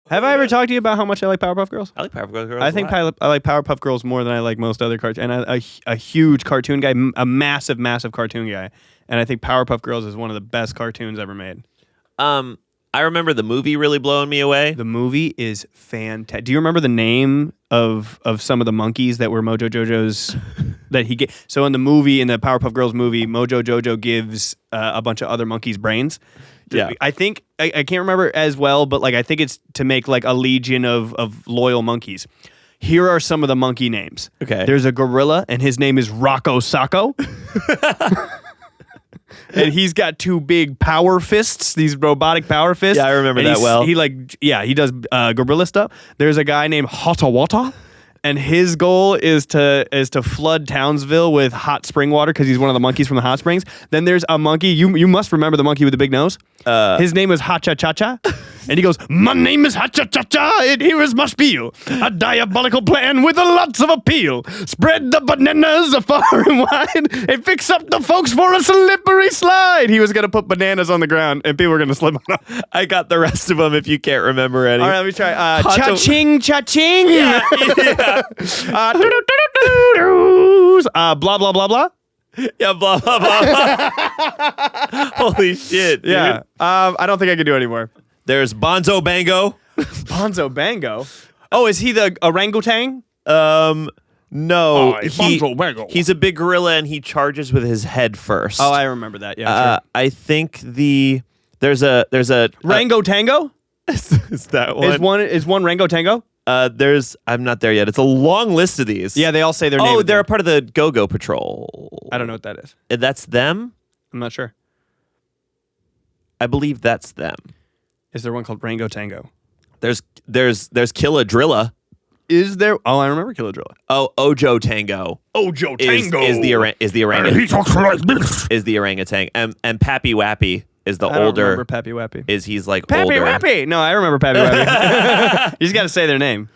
Have I ever talked to you about how much I like Powerpuff Girls? I like Powerpuff Girls. I think I like Powerpuff Girls more than I like most other cartoons. And a huge cartoon guy, a massive, massive cartoon guy. And I think Powerpuff Girls is one of the best cartoons ever made. I remember the movie really blowing me away. The movie is fantastic. Do you remember the name of some of the monkeys that were Mojo Jojo's that he gave? So in the Powerpuff Girls movie, Mojo Jojo gives a bunch of other monkeys brains. Yeah. I think I can't remember as well, but like I think it's to make like a legion of loyal monkeys. Here are some of the monkey names. Okay. There's a gorilla, and his name is Rocco Sacco. And he's got two big power fists, these robotic power fists. Yeah, I remember that well. He does gorilla stuff. There's a guy named Hacha Chacha, and his goal is to flood Townsville with hot spring water because he's one of the monkeys from the hot springs. Then there's a monkey. You must remember the monkey with the big nose. His name is Hacha Chacha. And he goes, "My name is Hacha Chacha, and here is my spiel. A diabolical plan with lots of appeal. Spread the bananas far and wide, and fix up the folks for a slippery slide." He was going to put bananas on the ground, and people were going to slip on them. I got the rest of them if you can't remember any. All right, let me try. Cha-ching, cha-ching. Yeah. Blah, blah, blah, blah. Yeah, blah, blah, blah, blah. Holy shit, dude. Yeah. I don't think I can do any more. There's Bonzo Bango. Bonzo Bango? Oh, is he the orangutan? No. Bonzo Bango. He's a big gorilla and he charges with his head first. Oh, I remember that. Yeah, sure. I think there's a Rango Tango? Is that one? Is one Rango Tango? I'm not there yet. It's a long list of these. Yeah, they all say their name. Oh, they're a part of the Go-Go Patrol. I don't know what that is. That's them? I'm not sure. I believe that's them. Is there one called Rango Tango? There's Killadrilla. Is there? Oh, I remember Killadrilla. Oh, Ojo Tango. Ojo Tango is the orangutan. He talks like this. Is the orangutan and Pappy Wappy is the I don't older. remember Pappy Wappy. He's like Pappy older. Wappy. No, I remember Pappy Wappy. You just got to say their name.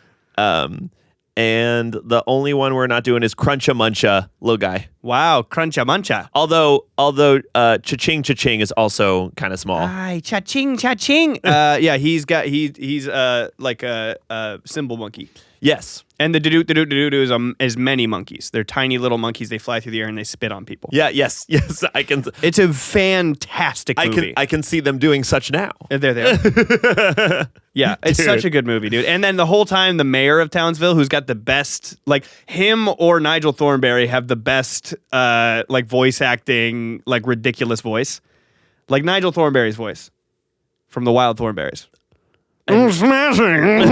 And the only one we're not doing is Cruncha Muncha, little guy. Wow, Cruncha Muncha. Although Cha-Ching Cha-Ching is also kind of small. Ay, cha-ching, cha-ching. Yeah, he's like a cymbal monkey. Yes. And the do-do is many monkeys. They're tiny little monkeys. They fly through the air and they spit on people. Yeah, yes. I can. It's a fantastic movie. I can see them doing such now. There they are. Yeah, it's such a good movie, dude. And then the whole time, the mayor of Townsville, who's got the best, like him or Nigel Thornberry have the best, like voice acting, like ridiculous voice, like Nigel Thornberry's voice from the Wild Thornberries. Smashing.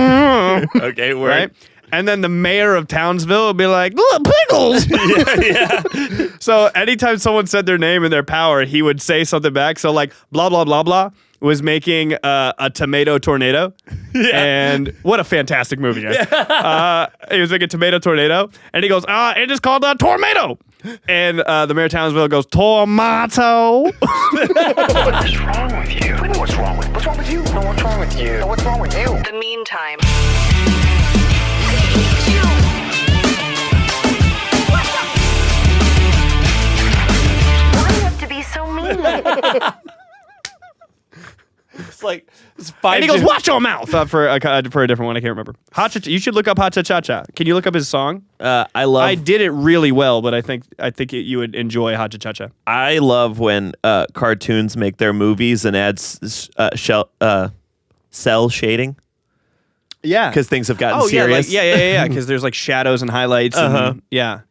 Okay, right. And then the mayor of Townsville would be like, "Look, Pickles!" yeah. So anytime someone said their name in their power, he would say something back. So like, blah, blah, blah, blah was making a tomato tornado. Yeah. And what a fantastic movie, guys. Yeah. He was making tomato tornado. And he goes, it is called a tornado. And the mayor of Townsville goes, tomato. What's wrong with you? What's wrong with you? No, what's wrong with you? No, what's wrong with you? The meantime. Why do you have to be so mean? It's like it's and he goes, "Watch your mouth!" For a different one, I can't remember. Hacha, you should look up Hacha Chacha. Can you look up his song? I did it really well, but I think you would enjoy Hacha Chacha. I love when cartoons make their movies and add cell shading. Yeah, because things have gotten serious. Yeah. Because there's like shadows and highlights. And, yeah.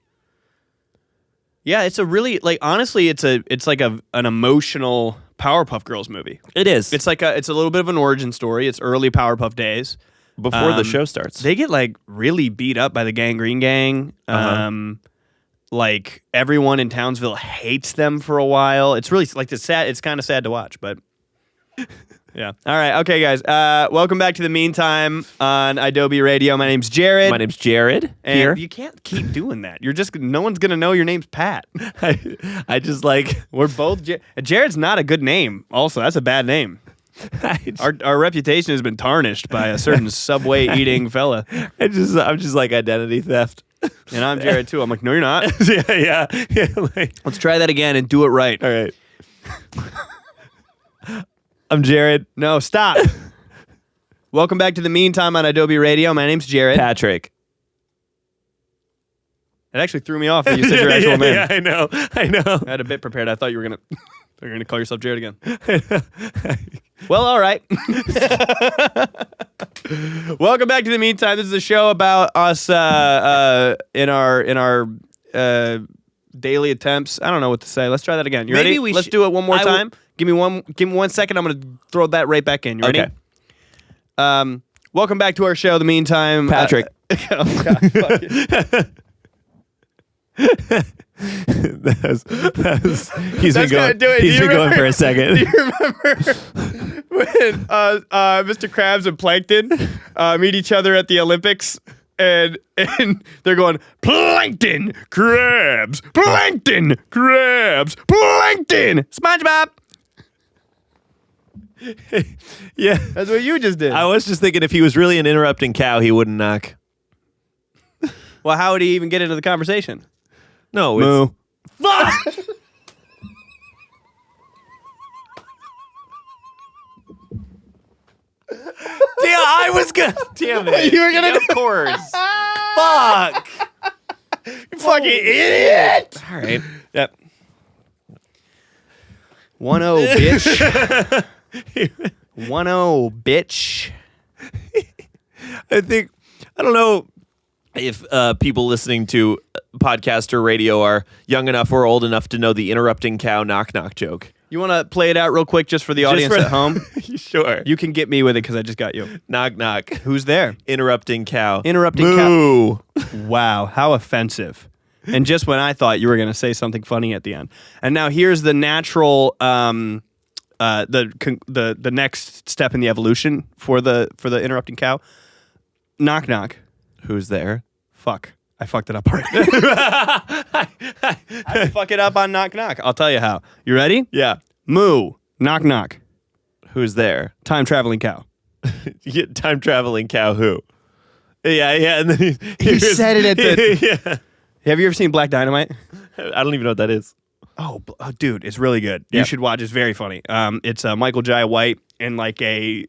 It's a really honestly, it's like an emotional Powerpuff Girls movie. It is. It's like it's a little bit of an origin story. It's early Powerpuff days before the show starts. They get like really beat up by the Gangrene Gang. Like everyone in Townsville hates them for a while. It's really like sad. It's kind of sad to watch, but yeah. All right. Okay, guys. Welcome back to The Meantime on Idobi Radio. My name's Jared. My name's Jared. And here. You can't keep doing that. No one's going to know your name's Pat. I just like... We're both... Jared's not a good name. Also, that's a bad name. Our reputation has been tarnished by a certain Subway eating fella. I'm just like identity theft. And I'm Jared too. I'm like, no, you're not. yeah. Let's try that again and do it right. All right. I'm Jared. No, stop. Welcome back to the Meantime on Idobi Radio. My name's Jared. Patrick. It actually threw me off that you said your actual name. Yeah, I know. I had a bit prepared. I thought you were gonna call yourself Jared again. Well, all right. Welcome back to the Meantime. This is a show about us in our daily attempts. I don't know what to say. Let's try that again. You Maybe ready? Let's do it one more time. Give me 1 second. I'm gonna throw that right back in. You ready? Okay. Welcome back to our show. The Meantime, Patrick. Oh, God, fuck it. He's been going for a second. Do you remember when Mr. Krabs and Plankton meet each other at the Olympics? And they're going, Plankton, Krabs, Plankton, Krabs, Plankton, SpongeBob. Yeah. That's what you just did. I was just thinking if he was really an interrupting cow, he wouldn't knock. Well, how would he even get into the conversation? No, Moo. Fuck! Damn, I was gonna. Damn it. You were gonna Of course. Fuck. You fucking idiot. All right. Yep. 1-0, bitch. 1-0, bitch. I don't know if people listening to podcast or radio are young enough or old enough to know the interrupting cow knock joke. You want to play it out real quick just for the audience at home? Sure. You can get me with it because I just got you. Knock knock. Who's there? Interrupting cow. Interrupting Moo. cow. Wow, how offensive. And just when I thought you were going to say something funny at the end. And now here's the natural the next step in the evolution for the interrupting cow. Knock knock. Who's there? Fuck. I fucked it up already. I fuck it up on knock knock. I'll tell you how. You ready? Yeah. Moo. Knock knock. Who's there? Time traveling cow. Time traveling cow who? Yeah. And then He said it at the. Yeah. Have you ever seen Black Dynamite? I don't even know what that is. Oh, dude, it's really good. Yeah. You should watch. It's very funny. It's Michael Jai White in like a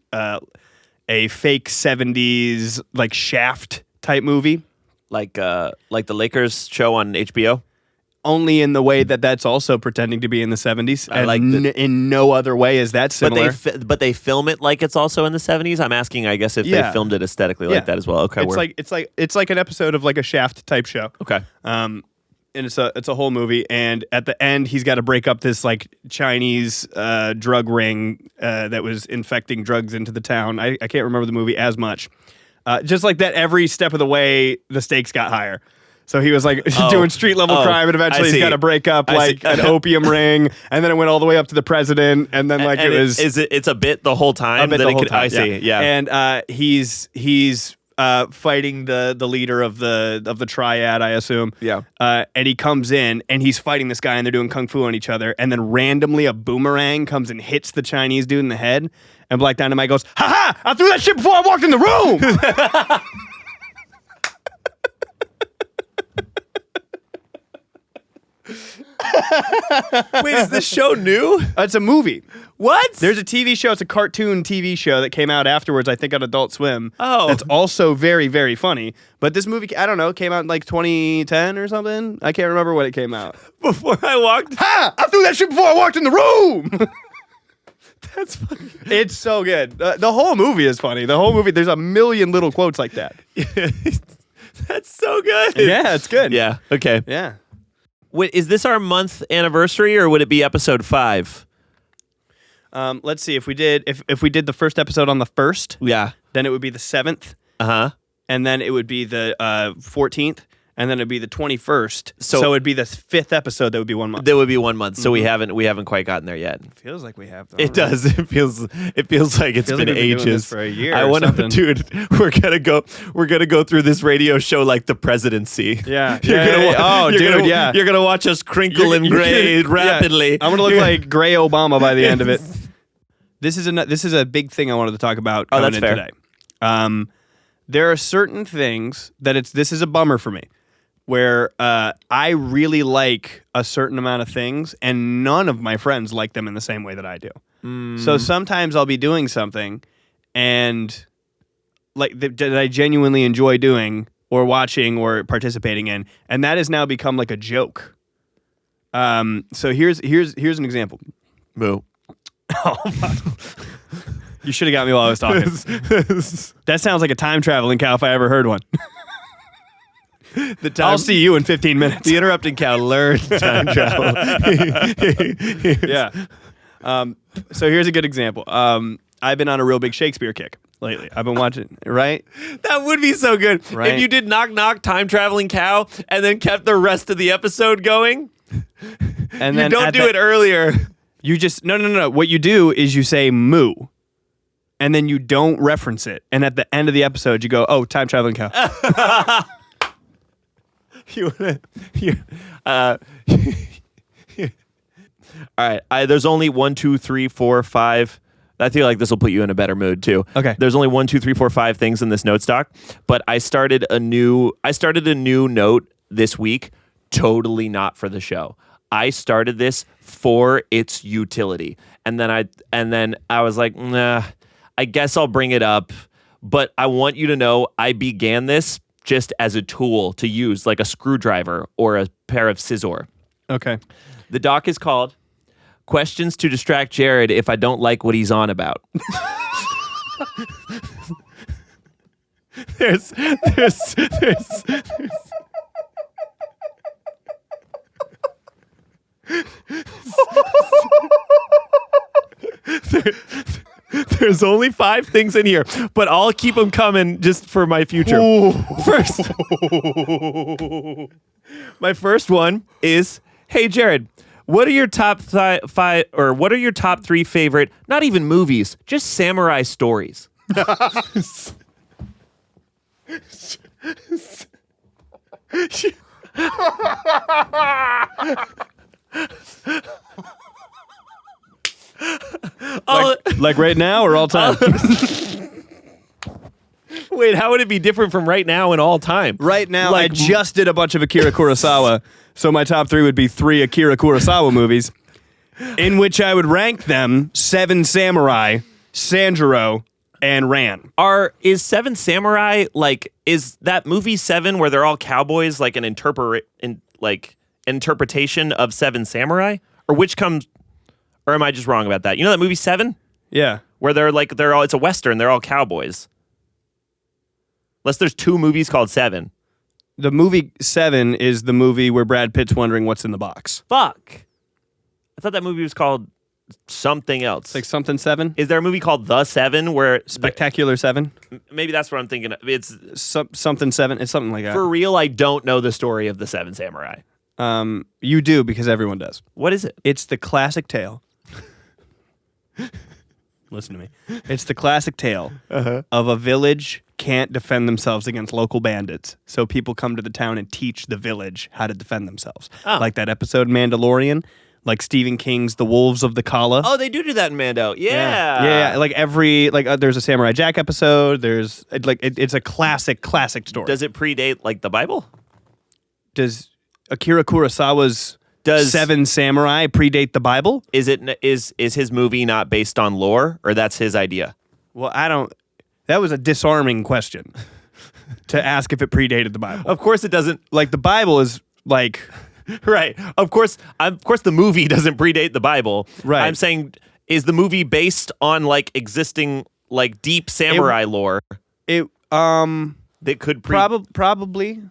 fake 70s like Shaft type movie. Like the Lakers show on HBO? Only in the way that that's also pretending to be in the 70s. I and like in no other way is that similar. But they film it like it's also in the 70s. I'm asking, I guess, if they filmed it aesthetically like that as well. Okay, it's like an episode of like a Shaft type show. Okay. And it's a whole movie, and at the end he's got to break up this like Chinese drug ring that was infecting drugs into the town. I can't remember the movie as much. Just like that, every step of the way the stakes got higher. So he was like doing street level crime, and eventually he's got to break up like an opium ring, and then it went all the way up to the president, and then like it's a bit the whole time. The whole time. I see. Yeah. And he's fighting the leader of the triad, I assume. Yeah. And he comes in and he's fighting this guy, and they're doing kung fu on each other, and then randomly a boomerang comes and hits the Chinese dude in the head, and Black Dynamite goes, "Ha ha! I threw that shit before I walked in the room." Wait, is this show new? It's a movie. What? There's a TV show. It's a cartoon TV show that came out afterwards, I think, on Adult Swim. Oh. That's also very, very funny. But this movie, I don't know, came out in like 2010 or something. I can't remember when it came out. Before I walked. Ha! I threw that shit before I walked in the room. That's funny. It's so good. The whole movie is funny. The whole movie, there's a million little quotes like that. That's so good. Yeah, it's good. Yeah. Okay. Yeah. Wait, is this our month anniversary, or would it be episode 5? Let's see if we did the first episode on the 1st. Yeah. Then it would be the 7th, Uh-huh. and then it would be the 14th, and then it'd be the 21st. So it'd be the 5th episode. That would be 1 month. There would be 1 month, so we haven't quite gotten there yet. Feels like we have. Though, It does. It feels like it's Feels been like we've been doing ages. this for a year I or want to, something. dude. We're gonna go through this radio show like the presidency. Yeah. You're gonna watch us crinkle and gray rapidly. I'm gonna look like Gray Obama by the end of it. This is a big thing I wanted to talk about. Oh, coming that's in fair. Today. There are certain things that this is a bummer for me, where I really like a certain amount of things, and none of my friends like them in the same way that I do. So sometimes I'll be doing something, and that I genuinely enjoy doing or watching or participating in, and that has now become like a joke. So here's an example. Moo. You should have got me while I was talking. That sounds like a time traveling cow if I ever heard one. I'll see you in 15 minutes. The interrupting cow learned time travel. Yeah. So here's a good example. I've been on a real big Shakespeare kick lately. I've been watching, right? That would be so good. Right? If you did knock knock time traveling cow and then kept the rest of the episode going. And you then don't do it earlier. You just no. What you do is you say moo, and then you don't reference it. And at the end of the episode, you go, "Oh, time traveling cow." All right. There's only 1, 2, 3, 4, 5. I feel like this will put you in a better mood too. Okay. There's only 1, 2, 3, 4, 5 things in this note stock, but I started a new note this week, totally not for the show. I started this for its utility. And then I was like, nah, I guess I'll bring it up, but I want you to know I began this just as a tool to use, like a screwdriver or a pair of scissors. Okay. The doc is called Questions to Distract Jared If I Don't Like What He's On About. there's There's only 5 things in here, but I'll keep them coming just for my future. First, my first one is, hey Jared, what are your top 5 or what are your top 3 favorite, not even movies, just samurai stories? Like right now or all time? Wait, how would it be different from right now and all time? Right now, Like- I just did a bunch of Akira Kurosawa, so my top 3 would be 3 Akira Kurosawa movies, in which I would rank them 7 Samurai, Sanjuro, and Ran. Is Seven Samurai is that movie 7 where they're all cowboys like an interpretation of Seven Samurai, or or am I just wrong about that? You know that movie 7 Yeah. where it's a western, they're all cowboys. Unless there's 2 movies called 7. The movie 7 is the movie where Brad Pitt's wondering what's in the box. Fuck. I thought that movie was called something else. Like something 7? Is there a movie called The 7 where Spectacular 7? maybe that's what I'm thinking of. It's Something 7? It's something like that. for real. I don't know the story of the Seven Samurai. You do, because everyone does. What is it? It's the classic tale. Listen to me. It's the classic tale of a village can't defend themselves against local bandits. So people come to the town and teach the village how to defend themselves. Oh. Like that episode Mandalorian, like Stephen King's The Wolves of the Kala. Oh, they do that in Mando. Yeah. Yeah. Like there's a Samurai Jack episode. There's it's a classic story. Does it predate like the Bible? Does Akira Kurosawa's Seven Samurai predate the Bible? Is his movie not based on lore, or that's his idea? Well, that was a disarming question to ask if it predated the Bible. Of course it doesn't. Like the Bible is like Right. Of course the movie doesn't predate the Bible. Right. I'm saying, is the movie based on like existing like deep samurai lore it. that could Probably.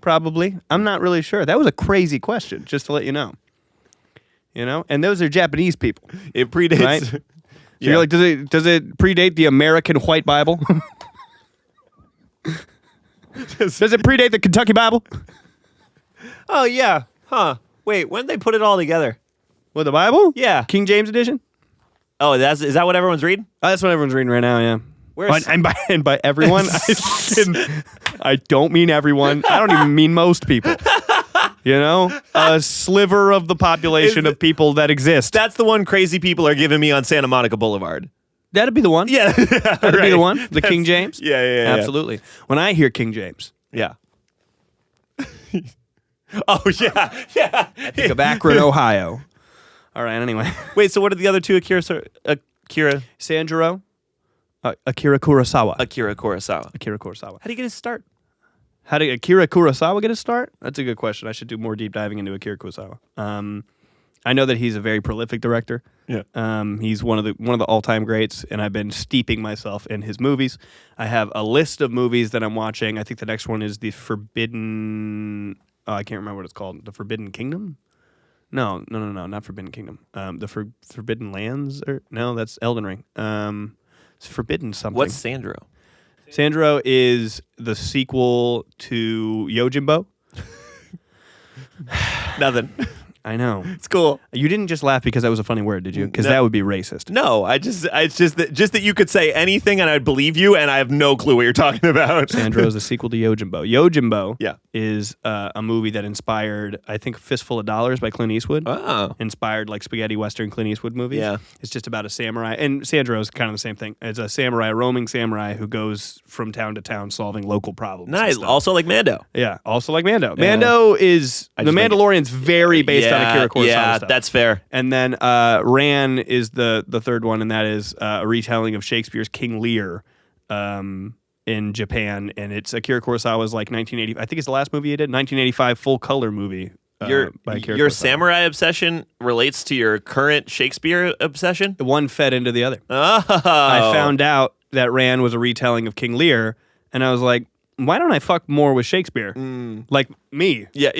Probably. I'm not really sure. That was a crazy question, just to let you know. And those are Japanese people. It predates. Right? So you're like, does it predate the American White Bible? Does it predate the Kentucky Bible? Oh yeah. Huh. Wait, when did they put it all together? What, the Bible? Yeah. King James edition? Oh, is that what everyone's reading? That's what everyone's reading right now, yeah. Where's And by everyone, I don't mean everyone. I don't even mean most people. A sliver of the population of people that exist. That's the one crazy people are giving me on Santa Monica Boulevard. That'd be the one. Yeah. That'd be the one. The King James? Yeah. Absolutely. When I hear King James, Yeah. Oh, yeah. Yeah. I think of Akron, Ohio. All right, anyway. Wait, so what are the other 2 Akira? Sanjuro. Akira Kurosawa. Akira Kurosawa. Akira Kurosawa. How do you get his start? How did Akira Kurosawa get his start? That's a good question. I should do more deep diving into Akira Kurosawa. I know that he's a very prolific director. Yeah. He's one of the all-time greats, and I've been steeping myself in his movies. I have a list of movies that I'm watching. I think the next one is the Forbidden. I can't remember what it's called. The Forbidden Kingdom. No, not Forbidden Kingdom. The Forbidden Lands. No, that's Elden Ring. It's Forbidden something. What's Sandro? Sandro is the sequel to Yojimbo. Nothing. I know. It's cool. You didn't just laugh because that was a funny word, did you? Because No. that would be racist. No, it's just that you could say anything and I'd believe you, and I have no clue what you're talking about. Sandro is the sequel to Yojimbo. Yojimbo Yeah. is a movie that inspired, I think, Fistful of Dollars by Clint Eastwood. Oh. Inspired like spaghetti western Clint Eastwood movies. Yeah. It's just about a samurai, and Sandro is kind of the same thing. It's a roaming samurai who goes from town to town solving local problems. and Nice. stuff. Also like Mando. Yeah, also like Mando. Mando is I the just make it- Mandalorian's very based on Akira Kurosawa Yeah, stuff. that's fair. And then Ran is the third one, and that is a retelling of Shakespeare's King Lear in Japan. And it's Akira Kurosawa's like 1980. I think it's the last movie he did, 1985 full color movie. Your by Akira your Kurosawa. samurai obsession relates to your current Shakespeare obsession? One fed into the other. Oh. I found out that Ran was a retelling of King Lear, and I was like, why don't I fuck more with Shakespeare? Like me. Yeah.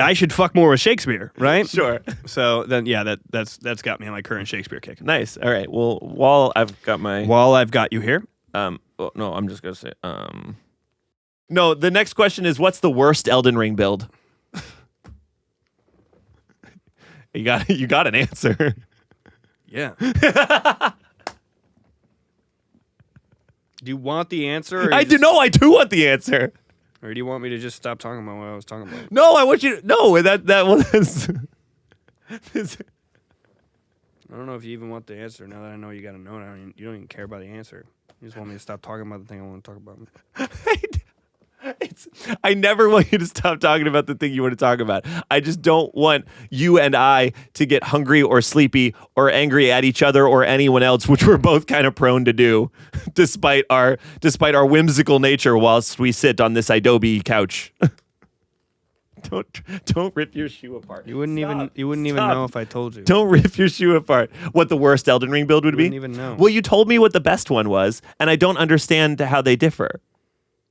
I should fuck more with Shakespeare, right? Sure. So then, yeah, that's got me on my current Shakespeare kick. Nice. All right. Well, while I've got my While I've got you here, well, no, I'm just gonna say no, the next question is what's the worst Elden Ring build? You got an answer. yeah. Do you want the answer? Or I do want the answer. Or do you want me to just stop talking about what I was talking about? No, I want you to no, that was I don't know if you even want the answer. Now that I know you got to know it, you don't even care about the answer. You just want me to stop talking about the thing I want to talk about. I never want you to stop talking about the thing you want to talk about. I just don't want you and I to get hungry or sleepy or angry at each other or anyone else, which we're both kind of prone to do, despite our whimsical nature whilst we sit on this Idobi couch. Don't rip your shoe apart. You wouldn't even know if I told you. Don't rip your shoe apart. What the worst Elden Ring build would be? Wouldn't even know. Well, you told me what the best one was, and I don't understand how they differ.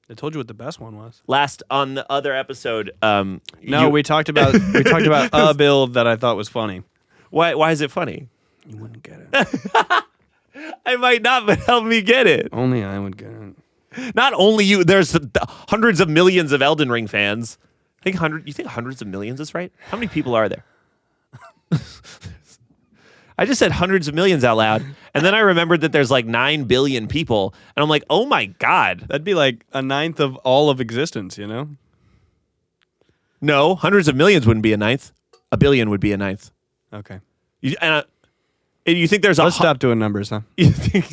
I told you what the best one was. Last on the other episode, We talked about a build that I thought was funny. Why is it funny? You wouldn't get it. I might not, but help me get it. Only I would get it. Not only you. There's hundreds of millions of Elden Ring fans. You think hundreds of millions is right? How many people are there? I just said hundreds of millions out loud, and then I remembered that there's like 9 billion people, and I'm like, oh my god. That'd be like a ninth of all of existence, you know? No, hundreds of millions wouldn't be a ninth. A billion would be a ninth. Okay. And you think there's Let's stop doing numbers, huh? You think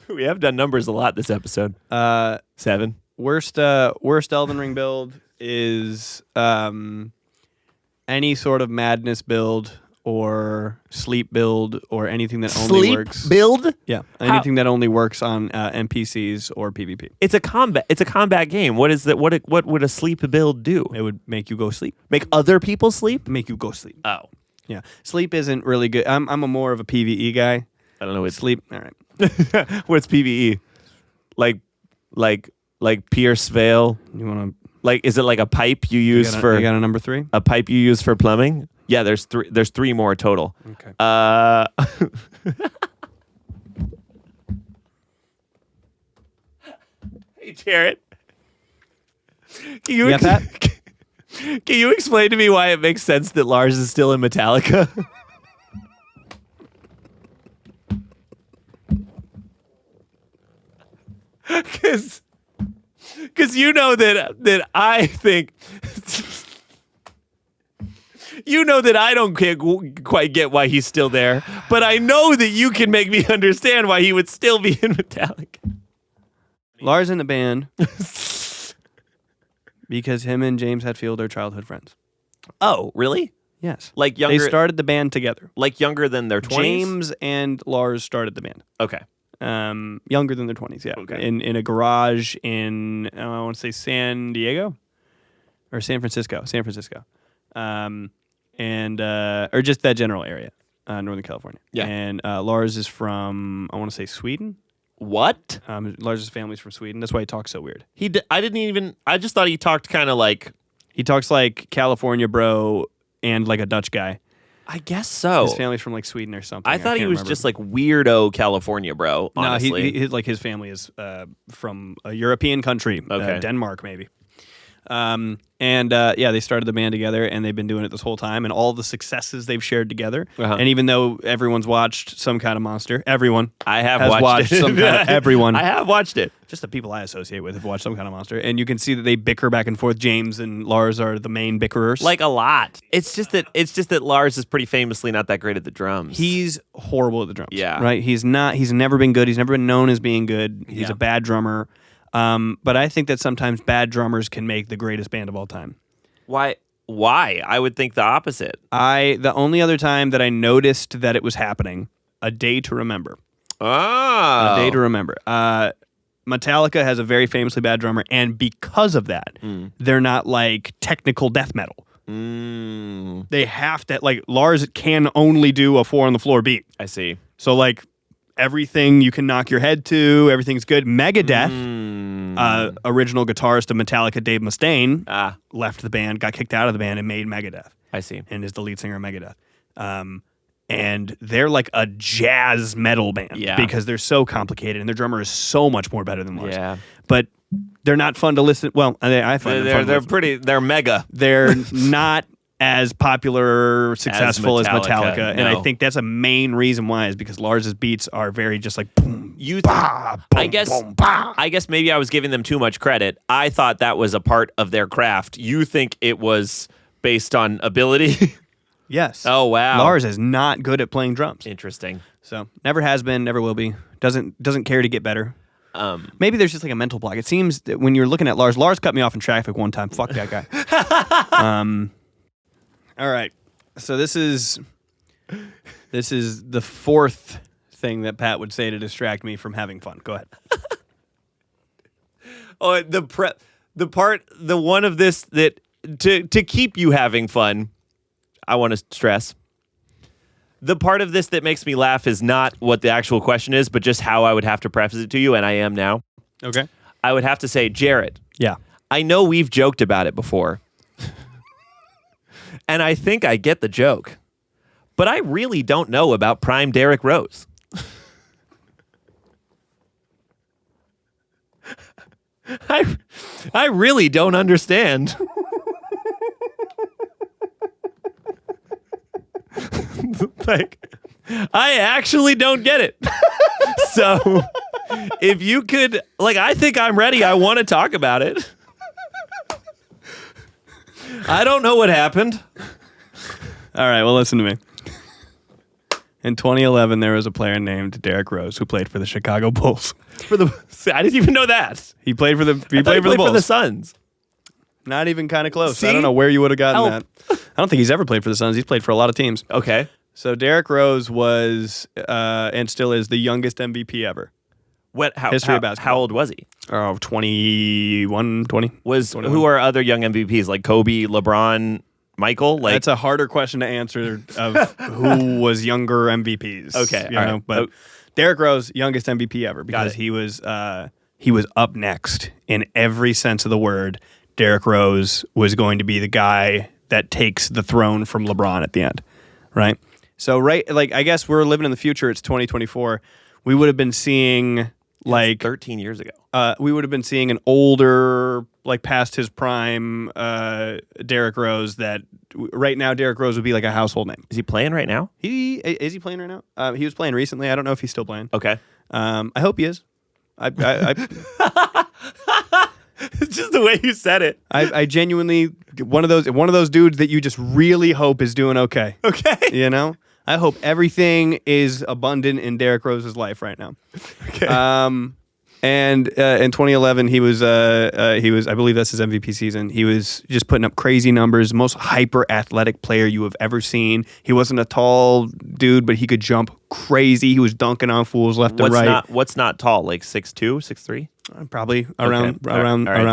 we have done numbers a lot this episode. 7. Worst Elden Ring build is any sort of madness build or sleep build or anything that only works. build? Yeah, anything that only works on NPCs or PvP. It's a combat game. What is that? What would a sleep build do? It would make you go sleep. Make other people sleep? Make you go sleep. Oh. Yeah, sleep isn't really good. I'm a more of a PvE guy. I don't know what Sleep. All right. What's PvE? Like Pierce Vale? You want Like is it like a pipe you to? use You for got a number 3? a pipe you use for plumbing? Yeah, there's 3 more total. Okay. Hey Jared. You got that? Can you explain to me why it makes sense that Lars is still in Metallica? Because you know that I think you know that I don't quite get why he's still there, but I know that you can make me understand why he would still be in Metallica. Lars in the band because him and James Hetfield are childhood friends. Oh, really? Yes. Like younger? They started the band together. Like younger than their 20s? James and Lars started the band. Okay. Younger than their 20s, yeah. Okay. In a garage in, I want to say San Diego or San Francisco. Or just that general area, Northern California. Yeah. And Lars is from, I want to say Sweden. What? Lars' family's from Sweden. That's why he talks so weird. I just thought he talked kind of like. He talks like California bro and like a Dutch guy. I guess so. His family's from like Sweden or something. I thought he can't was remember. just like weirdo California bro, honestly. No, his family is from a European country, Okay. Denmark maybe. They started the band together, and they've been doing it this whole time, and all the successes they've shared together. Uh-huh. And even though everyone's watched Some Kind of Monster, everyone I have has watched it. Some Kind of, everyone. I have watched it. Just the people I associate with have watched Some Kind of Monster, and you can see that they bicker back and forth. James and Lars are the main bickerers. Like a lot. It's just that Lars is pretty famously not that great at the drums. He's horrible at the drums. Yeah. Right? He's never been good. He's never been known as being good. He's Yeah. a bad drummer. But I think that sometimes bad drummers can make the greatest band of all time. Why? I would think the opposite. The only other time that I noticed that it was happening, A Day to Remember. Oh. A Day to Remember. Metallica has a very famously bad drummer, and because of that, they're not like technical death metal. They have to, like, Lars can only do a 4 on the floor beat. I see. So, like, everything you can knock your head to, everything's good. Megadeth, original guitarist of Metallica, Dave Mustaine, left the band, got kicked out of the band, and made Megadeth, I see. and is the lead singer of Megadeth. And they're like a jazz metal band because they're so complicated, and their drummer is so much more better than Lars. Yeah. But they're not fun to listen. Well, I find them fun to listen. They're mega. They're not as popular, successful as Metallica. And I no. think that's a main reason why is because Lars's beats are very just like boom, bah, boom, I guess boom, bah. I guess maybe I was giving them too much credit. I thought that was a part of their craft. You think it was based on ability? Yes. Oh, wow. Lars is not good at playing drums. Interesting. So never has been, never will be. Doesn't care to get better. Maybe there's just like a mental block. It seems that when you're looking at Lars cut me off in traffic one time. Fuck that guy. All right. So this is the fourth thing that Pat would say to distract me from having fun. Go ahead. Oh, the one of this that to keep you having fun, I want to stress. The part of this that makes me laugh is not what the actual question is, but just how I would have to preface it to you, and I am now. Okay. I would have to say, Jarrett, Yeah. I know we've joked about it before, and I think I get the joke, but I really don't know about Prime Derek Rose. I really don't understand. Like, I actually don't get it. So, if you could, like, I think I'm ready. I want to talk about it. I don't know what happened. All right. Well, listen to me. In 2011, there was a player named Derek Rose who played for the Chicago Bulls. I didn't even know that. He played for the He played Bulls. for the Suns. Not even kind of close. See? I don't know where you would have gotten Help. that. I don't think he's ever played for the Suns. He's played for a lot of teams. Okay. So Derek Rose was and still is the youngest MVP ever. History of basketball. How old was he? Oh, 21, 20. Was 21. who are other young MVPs like Kobe, LeBron, Michael? Like, That's a harder question to answer of who was younger MVPs. Okay, you all know? right. But Derek Rose, youngest MVP ever, because it. he was up next in every sense of the word. Derek Rose was going to be the guy that takes the throne from LeBron at the end, right? So I guess we're living in the future. It's 2024. We would have been seeing 13 years ago. we would have been seeing an older, like past his prime, Derek Rose. That right now, Derek Rose would be like a household name. Is he playing right now? Is he playing right now? He was playing recently. I don't know if he's still playing. Okay. I hope he is. It's just the way you said it. I genuinely one of those dudes that you just really hope is doing okay. Okay. You know, I hope everything is abundant in Derek Rose's life right now. Okay. And in 2011, he was, I believe that's his MVP season. He was just putting up crazy numbers, most hyper athletic player you have ever seen. He wasn't a tall dude, but he could jump crazy. He was dunking on fools left and right. What's not tall? Like 6'2", 6'3"? Probably around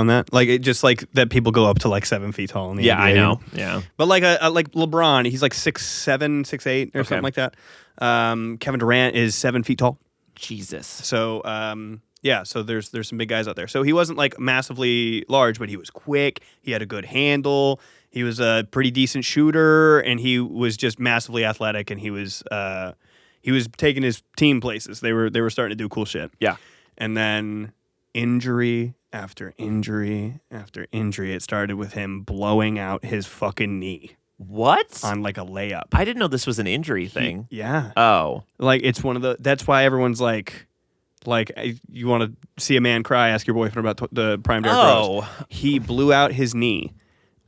that. Like it just like that people go up to like 7 feet tall in the NBA. I know. Yeah. But like like LeBron, he's like 6'7", 6'8", or something like that. Kevin Durant is 7 feet tall. Jesus. So so there's some big guys out there. So he wasn't like massively large, but he was quick. He had a good handle. He was a pretty decent shooter, and he was just massively athletic. And he was taking his team places. They were starting to do cool shit. Yeah. And then injury after injury after injury. It started with him blowing out his fucking knee. What? On like a layup. I didn't know this was an injury thing. Yeah. Oh. Like it's one of the. That's why everyone's like you want to see a man cry, ask your boyfriend about the prime Derrick Rose. He blew out his knee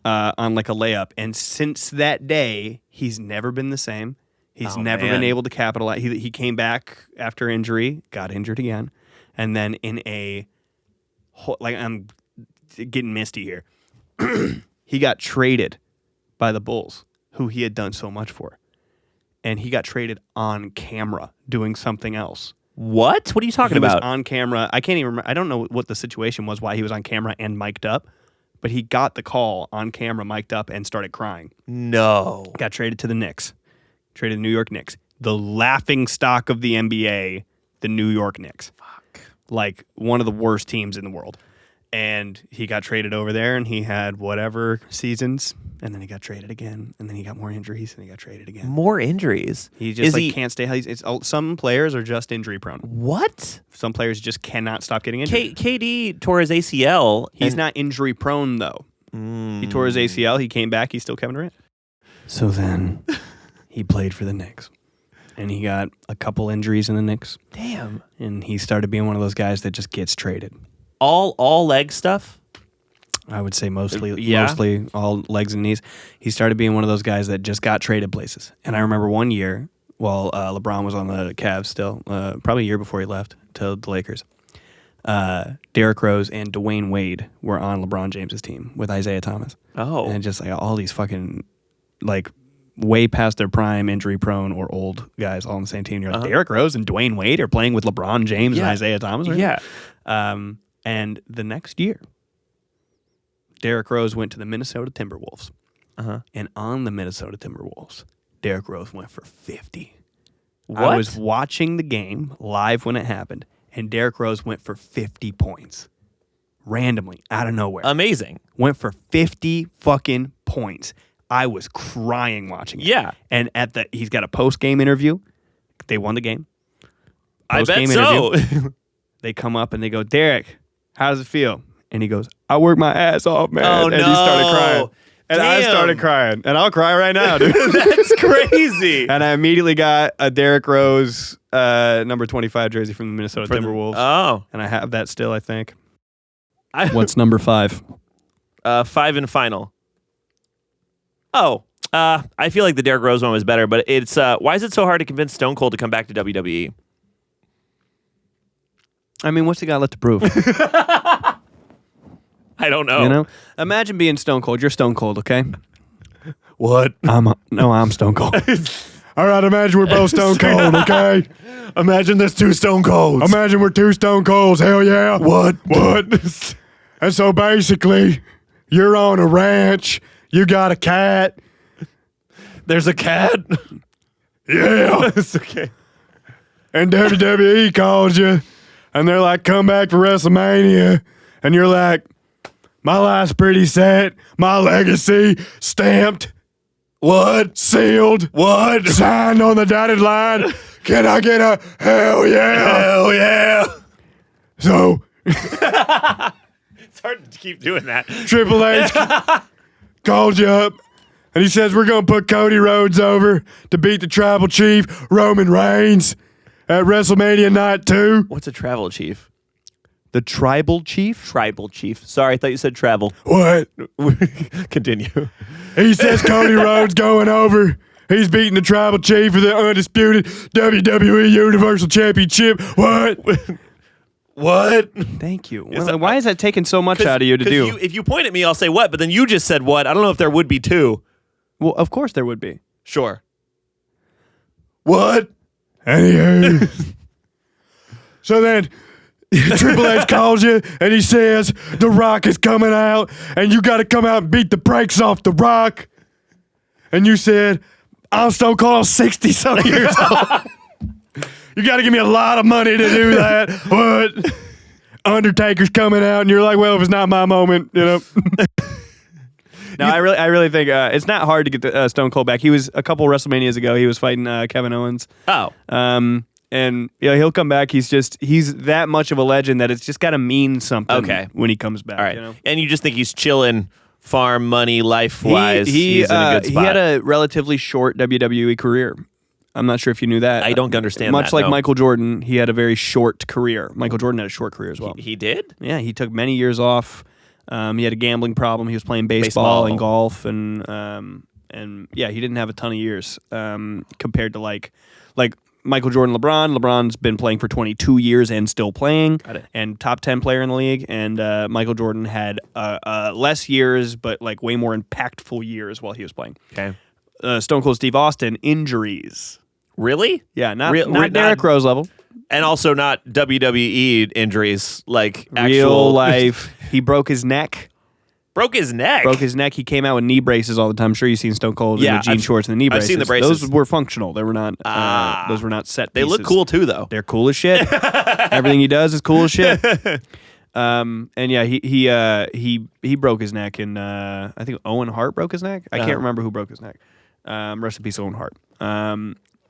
on like a layup, and since that day, he's never been the same. He's never been able to capitalize. He came back after injury, got injured again, and then in a I'm getting misty here. He got traded by the Bulls, who he had done so much for, and he got traded on camera doing something else. What? What are you talking He about? was on camera. I can't even remember. I don't know what the situation was, why he was on camera and mic'd up, but he got the call on camera, mic'd up, and started crying. No. Got traded to the Knicks. Traded to the New York Knicks. The laughing stock of the NBA, the New York Knicks. Fuck. Like one of the worst teams in the world. And he got traded over there, and he had whatever seasons, and then he got traded again, and then he got more injuries, and he got traded again. More injuries? He just can't stay healthy. Some players are just injury prone. What? Some players just cannot stop getting injured. KD tore his ACL. He's not injury prone, though. He tore his ACL. He came back. He's still Kevin Durant. So then he played for the Knicks, and he got a couple injuries in the Knicks. Damn. And he started being one of those guys that just gets traded. All leg stuff? I would say mostly all legs and knees. He started being one of those guys that just got traded places. And I remember one year while LeBron was on the Cavs still, probably a year before he left to the Lakers, Derrick Rose and Dwayne Wade were on LeBron James's team with Isaiah Thomas. Oh. And just like all these fucking like way past their prime, injury prone or old guys all on the same team. You're like, Derrick Rose and Dwayne Wade are playing with LeBron James and Isaiah Thomas? Right? Yeah. And the next year, Derrick Rose went to the Minnesota Timberwolves. And on the Minnesota Timberwolves, Derrick Rose went for 50. What? I was watching the game live when it happened, and Derrick Rose went for 50 points. Randomly, out of nowhere. Amazing. Went for 50 fucking points. I was crying watching it. Yeah. And he's got a post-game interview. They won the game. I bet Post-game so. interview. They come up and they go, Derrick, how does it feel? And he goes, I worked my ass off, man. Oh, and no. he started crying. And I started crying. And I'll cry right now, dude. That's crazy. And I immediately got a Derrick Rose number 25 jersey from the Minnesota Timberwolves. Oh. And I have that still, I think. What's number 5? 5 and final. Oh. I feel like the Derrick Rose one was better, but it's why is it so hard to convince Stone Cold to come back to WWE? I mean, what's he got left to prove? I don't know. You know? Imagine being Stone Cold. You're Stone Cold, okay? What? I'm Stone Cold. All right, imagine we're both Stone Cold, okay? Imagine there's 2 Stone Colds. Imagine we're 2 Stone Colds. Hell yeah. What? And so basically, you're on a ranch. You got a cat. There's a cat? Yeah. It's okay. And WWE calls you. And they're like, come back for WrestleMania. And you're like, my life's pretty set. My legacy stamped. What? Sealed. What? Signed on the dotted line. Can I get a hell yeah? Hell yeah. So It's hard to keep doing that. Triple H called you up. And he says, we're going to put Cody Rhodes over to beat the tribal chief, Roman Reigns, at WrestleMania Night 2. What's a travel chief? The tribal chief? Tribal chief. Sorry, I thought you said travel. What? Continue. He says Cody Rhodes going over. He's beating the tribal chief for the undisputed WWE Universal Championship. What? What? Thank you. that- Why is that taking so much out of you to do? If you point at me, I'll say what, but then you just said what. I don't know if there would be two. Well, of course there would be. Sure. What? Anywho. So then Triple H calls you and he says, The Rock is coming out and you got to come out and beat the brakes off The Rock. And you said, I'm Stone Cold, 60-something years old. You got to give me a lot of money to do that. What? Undertaker's coming out and you're like, well, if it's not my moment, you know. No, I really think it's not hard to get the Stone Cold back. He was a couple WrestleManias ago. He was fighting Kevin Owens. Oh. And he'll come back. He's that much of a legend that it's just got to mean something when he comes back. All right. You know? And you just think he's chilling, farm money, life-wise. He's in a good spot. He had a relatively short WWE career. I'm not sure if you knew that. I don't understand Much that, like no. Michael Jordan, he had a very short career. Michael Jordan had a short career as well. He did? Yeah, he took many years off. He had a gambling problem. He was playing baseball. And golf, and yeah, he didn't have a ton of years compared to like Michael Jordan, LeBron. LeBron's been playing for 22 years and still playing, and top 10 player in the league. And Michael Jordan had less years, but like way more impactful years while he was playing. Okay. Stone Cold Steve Austin, injuries. Really? Yeah, not Derrick Rose level. And also not WWE injuries, like Real actual life. He broke his neck. Broke his neck. He came out with knee braces all the time. I'm sure you've seen Stone Cold in the jean shorts and the knee braces. I've seen the braces. Those were functional. They were not. Those were not set. They pieces. look cool too, though. They're cool as shit. Everything he does is cool as shit. And yeah, he broke his neck, and I think Owen Hart broke his neck. I can't remember who broke his neck. Rest in peace, Owen Hart.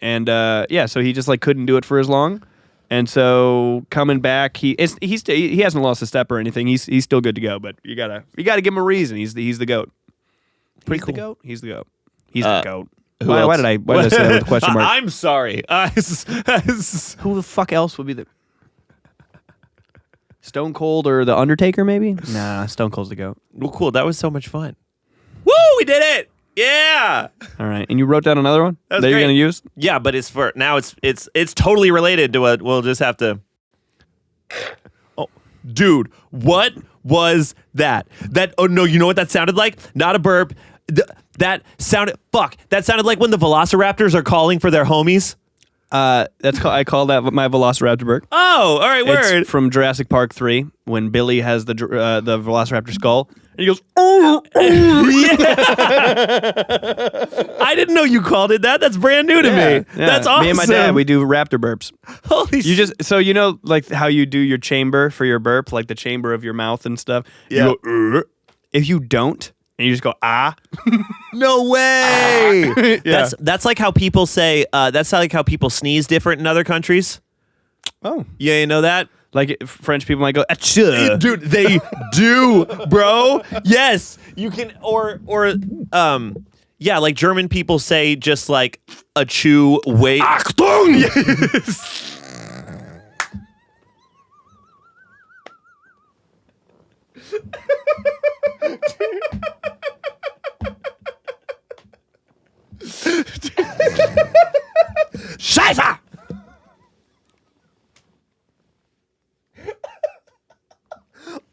And yeah, so he just like couldn't do it for as long. And so coming back, he hasn't lost a step or anything. He's still good to go. But you gotta give him a reason. He's the GOAT. Pretty He's cool. the GOAT. He's the GOAT. He's the GOAT. Who Why else? did I say that with a question mark? I'm sorry. Who the fuck else would be the Stone Cold or the Undertaker? Maybe. Nah, Stone Cold's the GOAT. Well, cool. That was so much fun. Woo! We did it. Yeah. All right, and you wrote down another one That was that you're great. gonna use. Yeah, but it's for now. It's totally related to what we'll just have to. Oh, dude, what was that? Oh no, you know what that sounded like? Not a burp. That sounded like when the Velociraptors are calling for their homies. I call that my Velociraptor burp. Oh, all right, word. It's from Jurassic Park 3 when Billy has the Velociraptor skull and he goes, oh, I didn't know you called it that. That's brand new to me. Yeah. That's awesome. Me and my dad, we do raptor burps. Holy shit. You just so you know like how you do your chamber for your burp, like the chamber of your mouth and stuff. Yeah. You go, if you don't, and you just go No way. Yeah. That's like how people say. That's like how people sneeze different in other countries. oh, Yeah, you know that. like French people might go achoo. Dude, they do, bro. Yes, you can, or yeah, like German people say just like a chew. Wait, Achtung! Scheiße!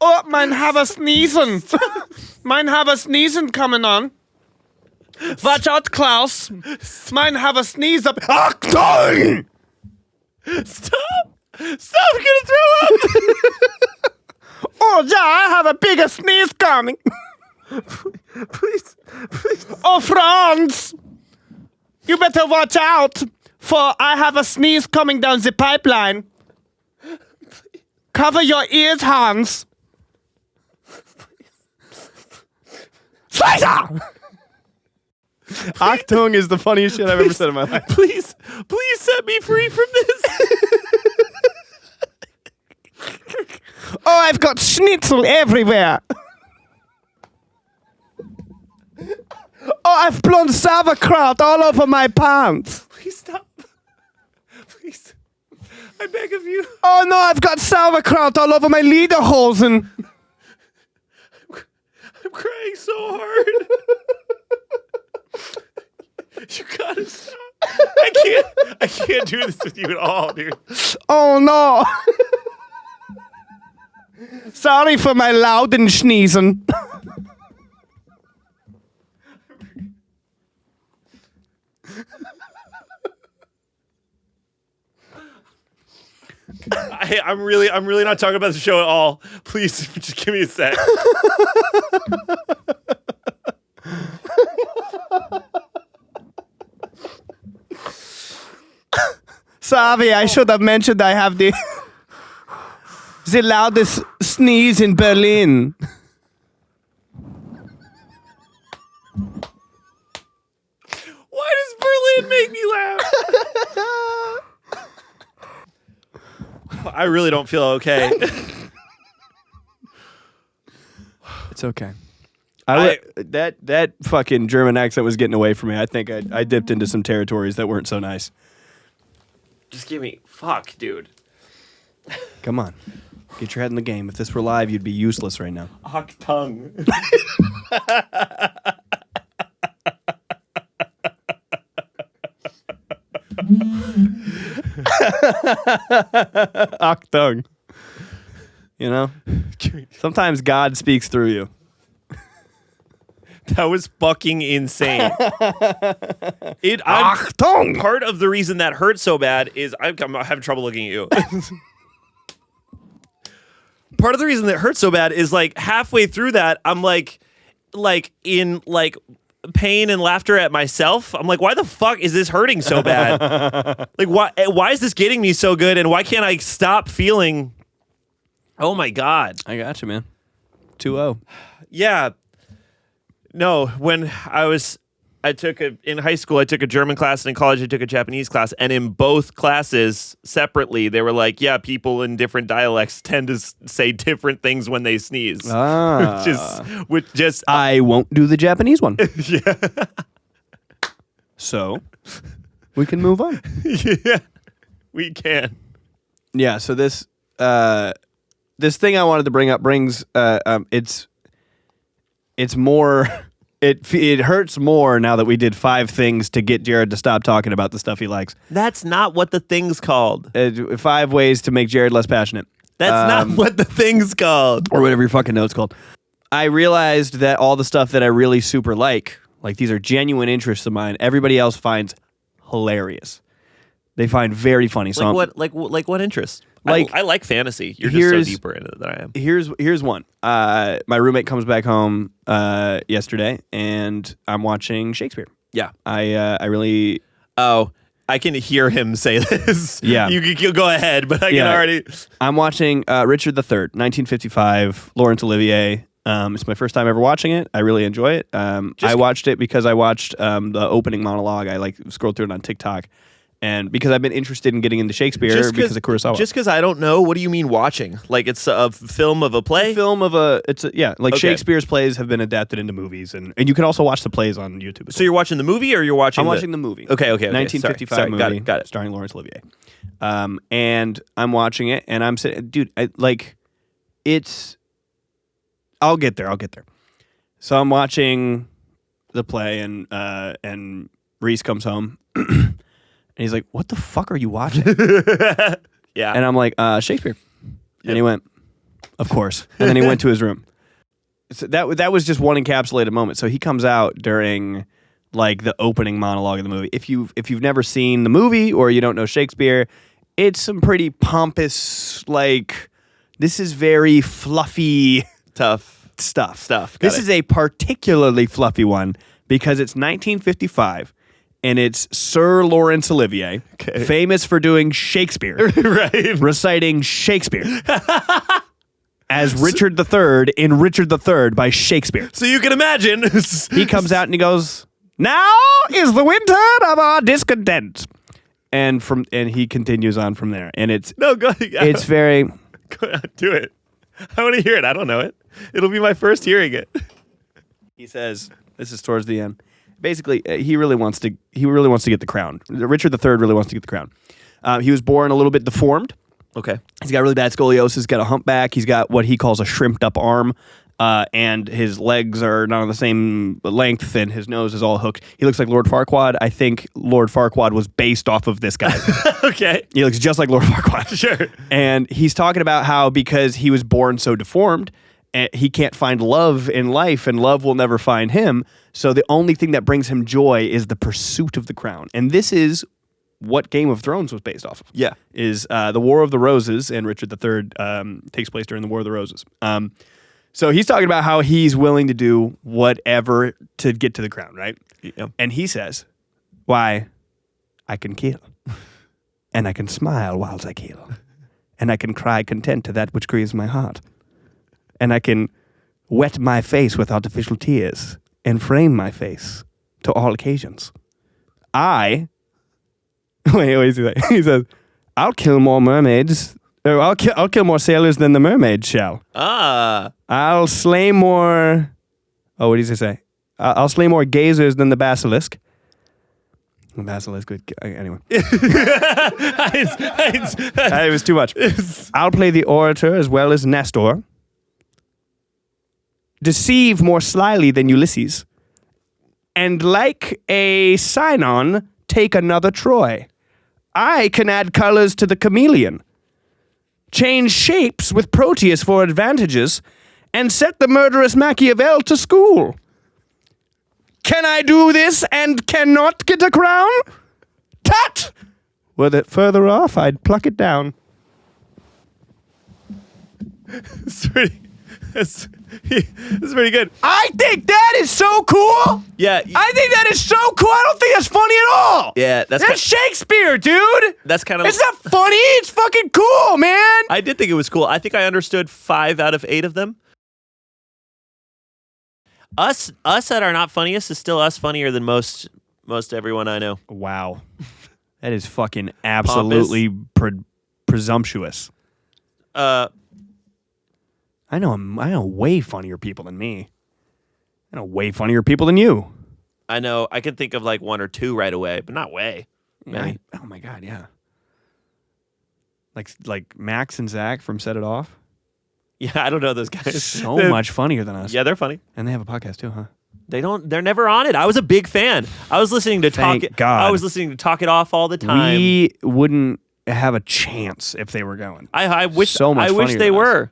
Oh, mein Haber sneezing. Mein Haber sneezing coming on. Watch out, Klaus. Mein Haber sneeze up. Achtung! stop! I'm gonna throw up. Oh, yeah, I have a bigger sneeze coming. Please. Oh, Franz. You better watch out, for I have a sneeze coming down the pipeline. Cover your ears, Hans. Scheiße! Achtung is the funniest shit I've ever said in my life. Please set me free from this. Oh, I've got schnitzel everywhere. Oh, I've blown sauerkraut all over my pants. Please stop. Please, I beg of you. Oh no, I've got sauerkraut all over my lederhosen. I'm crying so hard. You gotta stop. I can't do this with you at all, dude. Oh no. Sorry for my loud and sneezing. I'm really not talking about the show at all. Please, just give me a sec. Sorry, I should have mentioned I have the loudest sneeze in Berlin. Why does Berlin make me laugh? I really don't feel okay. It's okay. That fucking German accent was getting away from me. I think I dipped into some territories that weren't so nice. Just give me... Fuck, dude. Come on. Get your head in the game. If this were live, you'd be useless right now. Achtung. Achtung. You know? Sometimes God speaks through you. That was fucking insane. Achtung! Part of the reason that hurt so bad is I'm having trouble looking at you. Part of the reason that hurt so bad is like halfway through that, I'm like in pain and laughter at myself. I'm like, why the fuck is this hurting so bad? Like, why is this getting me so good? And why can't I stop feeling? Oh my God. I got you, man. 2-0. Yeah. No, when in high school, I took a German class, and in college, I took a Japanese class. And in both classes, separately, they were like, yeah, people in different dialects tend to say different things when they sneeze. Which just I won't do the Japanese one. Yeah. So, we can move on. Yeah, we can. Yeah, so this thing I wanted to bring up it's more it hurts more now that we did 5 things to get Jared to stop talking about the stuff he likes. That's not what the thing's called. 5 ways to make Jared less passionate. That's not what the thing's called. Or whatever your fucking note's called. I realized that all the stuff that I really super like these are genuine interests of mine, everybody else finds hilarious. They find very funny. So Like what interest? Like, I like fantasy. You're just so deeper into it than I am. Here's one. My roommate comes back home yesterday, and I'm watching Shakespeare. Yeah. I really... Oh, I can hear him say this. Yeah. You go ahead, but I can already... I'm watching Richard III, 1955, Laurence Olivier. It's my first time ever watching it. I really enjoy it. I watched it because I watched the opening monologue. I scrolled through it on TikTok. And because I've been interested in getting into Shakespeare because of Kurosawa. Just because I don't know, what do you mean watching? Like it's a film of a play? Shakespeare's plays have been adapted into movies, and you can also watch the plays on YouTube. So you're watching the movie, or you're watching? I'm watching the movie. Okay. 1955 Sorry. movie, Got it. starring Laurence Olivier. And I'm watching it, and I'm saying, dude, it's. I'll get there. So I'm watching the play, and Reese comes home. And he's like, what the fuck are you watching? Yeah. And I'm like, Shakespeare. Yep. And he went, of course. And then he went to his room. So that was just one encapsulated moment. So he comes out during the opening monologue of the movie. If you've never seen the movie or you don't know Shakespeare, it's some pretty pompous, this is very fluffy, tough stuff. This is a particularly fluffy one because it's 1955. And it's Sir Laurence Olivier, famous for doing Shakespeare, right? Reciting Shakespeare as Richard III in Richard III by Shakespeare. So you can imagine. He comes out and he goes, "Now is the winter of our discontent," and he continues on from there. And it's go. It's very. Go on, do it. I want to hear it. I don't know it. It'll be my first hearing it. He says, "This is towards the end." Basically, he really wants to get the crown. Richard III really wants to get the crown. He was born a little bit deformed. Okay. He's got really bad scoliosis. He's got a humpback. He's got what he calls a shrimped up arm. and his legs are not on the same length, and his nose is all hooked. He looks like Lord Farquaad. I think Lord Farquaad was based off of this guy. Okay. He looks just like Lord Farquaad. Sure. And he's talking about how because he was born so deformed, he can't find love in life, and love will never find him. So the only thing that brings him joy is the pursuit of the crown. And this is what Game of Thrones was based off of. Yeah. Is the War of the Roses, and Richard III takes place during the War of the Roses. So he's talking about how he's willing to do whatever to get to the crown, right? Yeah. And he says, why, I can kill, and I can smile whilst I kill, and I can cry content to that which grieves my heart, and I can wet my face with artificial tears and frame my face to all occasions. Wait, he says, I'll kill more mermaids. Or I'll kill more sailors than the mermaids shall. I'll slay more. Oh, what does he say? I'll slay more gazers than the basilisk. The basilisk, anyway. It was too much. I'll play the orator as well as Nestor. Deceive more slyly than Ulysses. And like a Sinon, take another Troy. I can add colors to the chameleon. Change shapes with Proteus for advantages, and set the murderous Machiavel to school. Can I do this and cannot get a crown? Tut! Were it further off, I'd pluck it down. It's pretty good. I think that is so cool! Yeah. I think that is so cool! I don't think that's funny at all! Yeah, That's Shakespeare, dude! That's kind of... It's not funny, it's fucking cool, man! I did think it was cool. I think I understood 5 out of 8 of them. Us at our not funniest is still us funnier than most everyone I know. Wow. That is fucking absolutely presumptuous. I know way funnier people than me. I know way funnier people than you. I know. I can think of like 1 or 2 right away, but not way. Yeah, oh my God, yeah. Like Max and Zach from Set It Off. Yeah, I don't know those guys. So much funnier than us. Yeah, they're funny. And they have a podcast too, huh? They're never on it. I was a big fan. I was listening to Thank God. I was listening to Talk It Off all the time. We wouldn't have a chance if they were going. I wish So much I wish funnier they than us. were.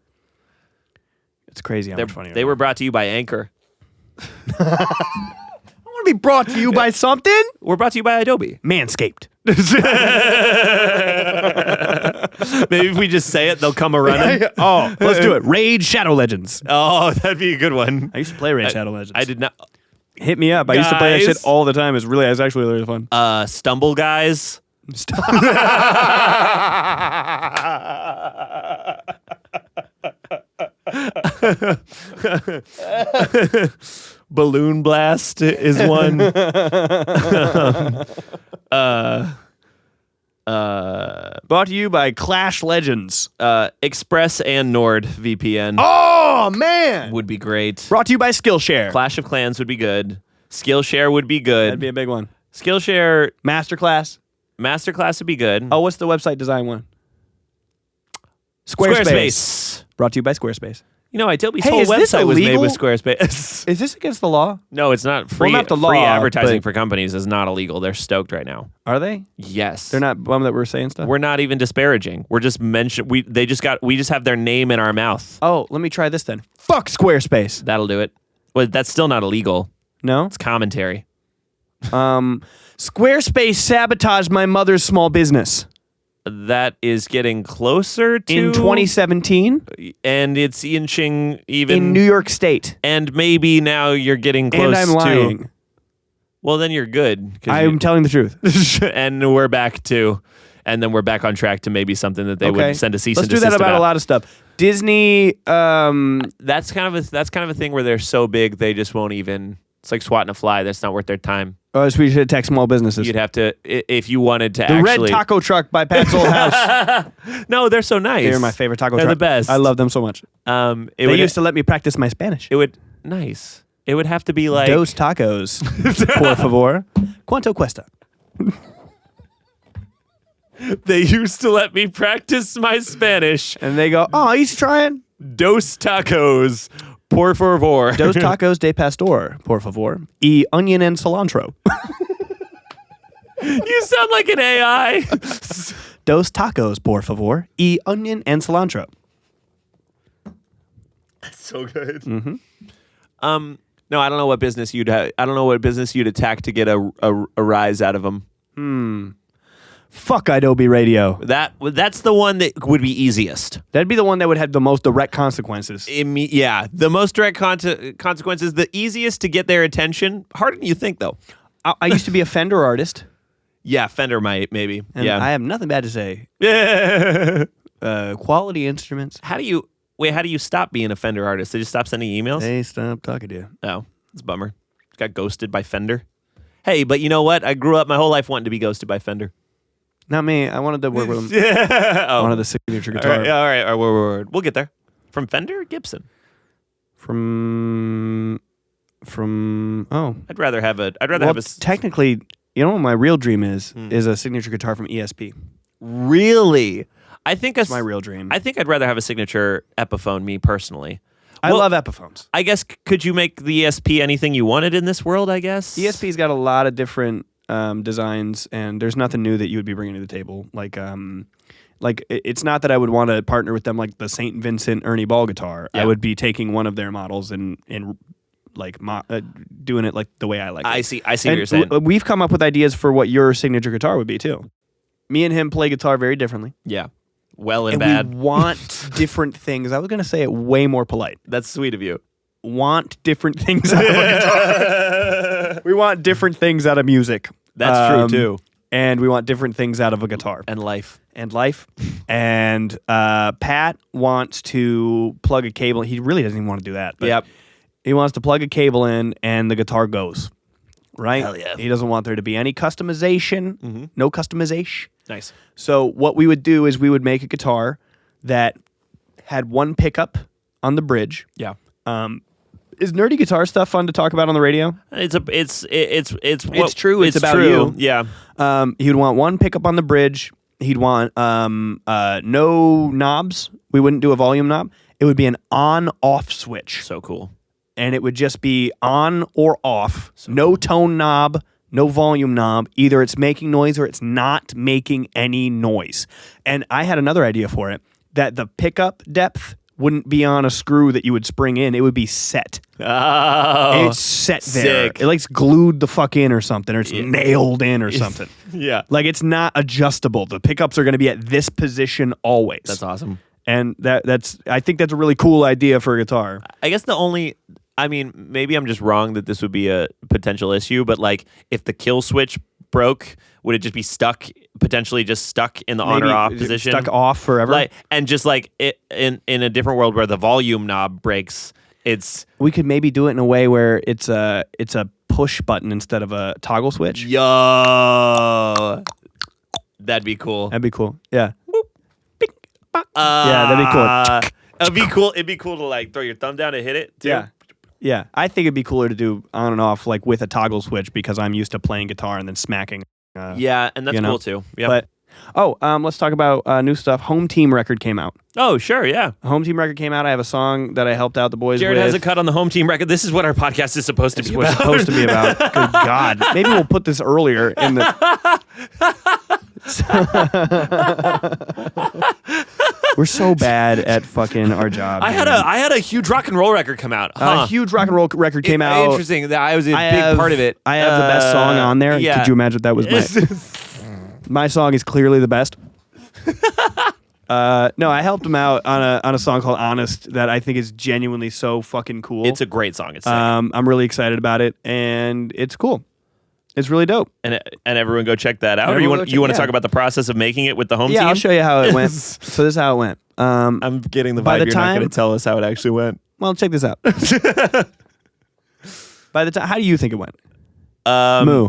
It's crazy how much funnier They were brought to you by Anchor. I want to be brought to you by something. We're brought to you by Adobe. Manscaped. Maybe if we just say it, they'll come a running. Oh, let's do it. Raid Shadow Legends. Oh, that'd be a good one. I used to play Raid Shadow Legends. I did not. Hit me up. I used to play that Guys. shit all the time. It's actually really fun. Stumble Guys. Balloon Blast is one. Brought to you by Clash Legends. Express and Nord VPN Oh, man. would be great. Brought to you by Skillshare. Clash of Clans would be good. Skillshare would be good. That'd be a big one. Skillshare Masterclass. Masterclass would be good. Oh, what's the website design one? Squarespace. Squarespace. Brought to you by Squarespace. You know, Adobe's Hey, whole is this website was made illegal? with Squarespace. Is this against the law? No, it's not free. not the free law, advertising but- for companies is not illegal. They're stoked right now. Are they? Yes. They're not bummed that we're saying stuff? We're not even disparaging. We're just we just have their name in our mouth. Oh, let me try this then. Fuck Squarespace. That'll do it. Well, that's still not illegal. No? It's commentary. Squarespace sabotaged my mother's small business. That is getting closer to In 2017 and it's inching even in New York State. and maybe now you're getting close And I'm lying. to. Well, then you're good. 'Cause I'm telling the truth. and we're back on track to maybe something that they would send a cease Let's and do desist that about a lot of stuff. Disney, That's kind of a thing where they're so big they just won't even. It's like swatting a fly. That's not worth their time. we should attack small businesses. You'd have to if you wanted to The actually. red taco truck by Pat's old house. No, they're so nice. They're my favorite taco They're truck. the best. I love them so much. It They would used to let me practice my Spanish. It would nice. It would have to be like Dos tacos, por favor. ¿Cuánto cuesta? they used to let me practice my Spanish. And they go, oh, he's trying. Dos tacos, Por favor. Dos tacos de pastor, por favor. Y onion and cilantro. You sound like an AI. Dos tacos, por favor. Y onion and cilantro. So good. No, I don't know what business you'd attack to get a rise out of them. Fuck Idobi Radio. That's the one that would be easiest. That'd be the one that would have the most direct consequences. The most direct consequences, the easiest to get their attention. Harder than you think, though. I used to be a Fender artist. Yeah, Fender might, maybe. And yeah. I have nothing bad to say. Quality instruments. How do you stop being a Fender artist? They just stop sending you emails? They stop talking to you. Oh, it's a bummer. Got ghosted by Fender. Hey, but you know what? I grew up my whole life wanting to be ghosted by Fender. Not me. I wanted to work with them. Oh. One of the signature guitar. All right. We'll get there. From Fender or Gibson? From I'd rather have a. Technically, you know what my real dream is a signature guitar from ESP. Really? I think That's my real dream. I think I'd rather have a signature Epiphone, me personally. I love Epiphones. I guess, could you make the ESP anything you wanted in this world, I guess? ESP's got a lot of different designs, and there's nothing new that you would be bringing to the table. It's not that I would want to partner with them like the St. Vincent Ernie Ball guitar. Yeah. I would be taking one of their models and doing it like the way I like it. I see what you're saying. We've come up with ideas for what your signature guitar would be, too. Me and him play guitar very differently. Yeah. Well and And bad. we want different things. I was going to say it way more polite. That's sweet of you. Want different things out of a guitar. We want different things out of music. That's true, too. And we want different things out of a guitar. And life. And Pat wants to plug a cable. He really doesn't even want to do that. But Yep. he wants to plug a cable in and the guitar goes. Right? Hell yeah. He doesn't want there to be any customization. Mm-hmm. No customization. Nice. So what we would do is we would make a guitar that had one pickup on the bridge. Yeah. Is nerdy guitar stuff fun to talk about on the radio? It's true. It's about you. Yeah. He would want one pickup on the bridge. He'd want no knobs. We wouldn't do a volume knob. It would be an on-off switch. So cool. And it would just be on or off. No tone knob, no volume knob. Either it's making noise or it's not making any noise. And I had another idea for it, that the pickup depth wouldn't be on a screw that you would spring in. It would be set. Oh. It's set there. Sick. It like's glued the fuck in or something, or it's nailed in or something. Yeah. Like it's not adjustable. The pickups are going to be at this position always. That's awesome. And I think that's a really cool idea for a guitar. I guess maybe I'm just wrong that this would be a potential issue, but like if the kill switch broke, would it just be potentially stuck in the on or off position? Stuck off forever? And just like in a different world where the volume knob breaks, we could maybe do it in a way where it's a push button instead of a toggle switch. Yo, that'd be cool. That'd be cool. Yeah. Yeah, that'd be cool. It'd be cool to like throw your thumb down and hit it too. Yeah. I think it'd be cooler to do on and off like with a toggle switch because I'm used to playing guitar and then smacking. Yeah, and that's cool too. Yeah. But let's talk about new stuff. Home Team record came out. Oh, sure, yeah. Home Team record came out. I have a song that I helped out the boys Jared with. has a cut on the Home Team record. This is what our podcast is supposed to be about. It's supposed to be about. Good God. Maybe we'll put this earlier in the... We're so bad at fucking our job. I had a huge rock and roll record come out. A huge rock and roll record came out. Interesting. I was a big part of it. I have the best song on there. Yeah. Could you imagine that was my song is clearly the best. No, I helped him out on a song called Honest that I think is genuinely so fucking cool. It's a great song. It's sick. I'm really excited about it, and it's cool. It's really dope. And everyone go check that out. Or you want to talk about the process of making it with the home team? Yeah, I'll show you how it went. So this is how it went. I'm getting the vibe you're not going to tell us how it actually went. Well, check this out. By the time, how do you think it went? Moo.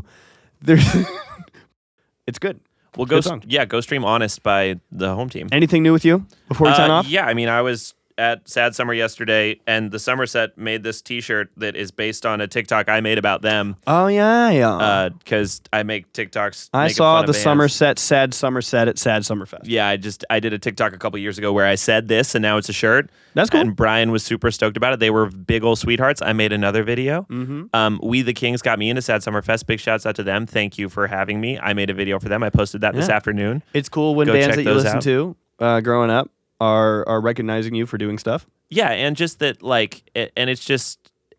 There's. It's good. Well, go stream Honest by the home team. Anything new with you before we sign off? Yeah, I mean, I was at Sad Summer yesterday, and the Somerset made this T-shirt that is based on a TikTok I made about them. Oh yeah. Because I make TikToks. I making saw fun of the bands. Somerset Sad Somerset at Sad Summerfest. Yeah, I did a TikTok a couple years ago where I said this, and now it's a shirt. That's cool. And Brian was super stoked about it. They were big old sweethearts. I made another video. We the Kings got me into Sad Summerfest. Big shouts out to them. Thank you for having me. I made a video for them. I posted that this afternoon. It's cool when Go bands check that you those listen out. to growing up are recognizing you for doing stuff. Yeah, and just that,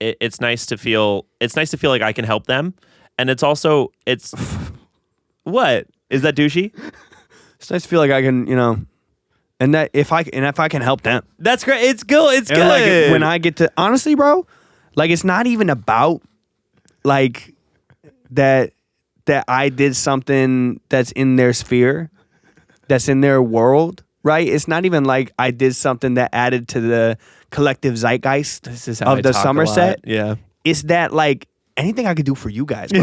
it's nice to feel. It's nice to feel like I can help them, and it's what is that douchey? It's nice to feel like I can, and that if I can help them. That's great. It's cool. It's And good. like when I get to honestly, bro, like it's not even about like that I did something that's in their sphere, that's in their world, right? It's not even like I did something that added to the collective zeitgeist This is how of I the talk a Somerset. lot. Yeah. It's that like anything I could do for you guys, bro.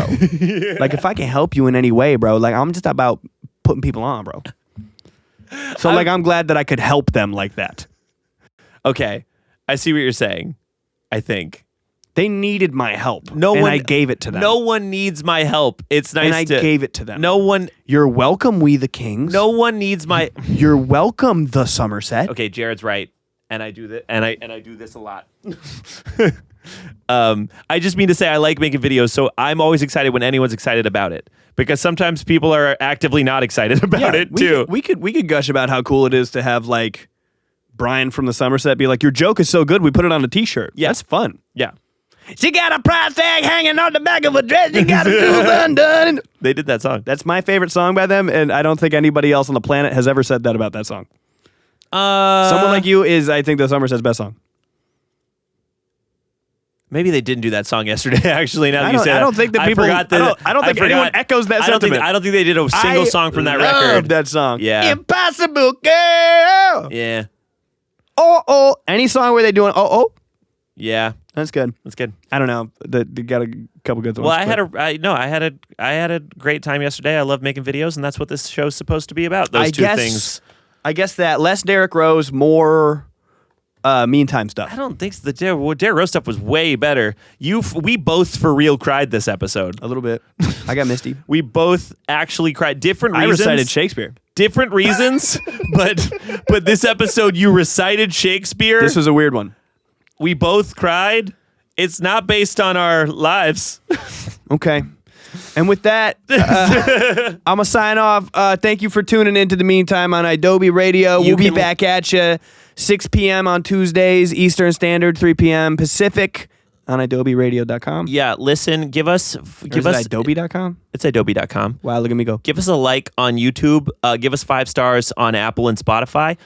Like if I can help you in any way, bro, like I'm just about putting people on, bro. So I'm glad that I could help them like that. Okay, I see what you're saying. I think They needed my help. No and one I gave it to them. No one needs my help. It's nice and I to gave it to them. No one. You're welcome, we the Kings. No one needs my. You're welcome, the Somerset. Okay, Jared's right, and I do this, and I do this a lot. I just mean to say I like making videos, so I'm always excited when anyone's excited about it, because sometimes people are actively not excited about it too. We could gush about how cool it is to have like Brian from the Somerset be like, your joke is so good, we put it on a T-shirt. Yeah. That's fun. Yeah, She got a price tag hanging on the back of a dress. She got a shoes undone. they did that song. That's my favorite song by them, and I don't think anybody else on the planet has ever said that about that song. Someone Like You is, I think, the Somerset's best song. Maybe they didn't do that song yesterday. Actually, now that you say I that, don't think that people. forgot that, I don't think anyone echoes that sentiment. I don't think they did a single song from that love record. that song. Yeah. Impossible Girl. Yeah, Oh. Any song where they doing oh. yeah, That's good. that's good. I don't know. They got a couple good ones. Well, I but- had a great time yesterday. I love making videos, and that's what this show's supposed to be about. Those two things. I guess that less Derek Rose, more meantime stuff. I don't think the Derek Rose stuff was way better. We both for real cried this episode. A little bit. I got misty. We both actually cried. Different I reasons. recited Shakespeare. Different reasons, but this episode you recited Shakespeare. This was a weird one. We both cried. It's not based on our lives. Okay. And with that, I'm going to sign off. Thank you for tuning in to The Meantime on Idobi Radio. You We'll be can- back at you 6 p.m. on Tuesdays, Eastern Standard, 3 p.m. Pacific on idobiradio.com. Yeah, listen, give us Adobe.com? It's adobe.com. Wow, look at me go. Give us a like on YouTube. Give us 5 stars on Apple and Spotify.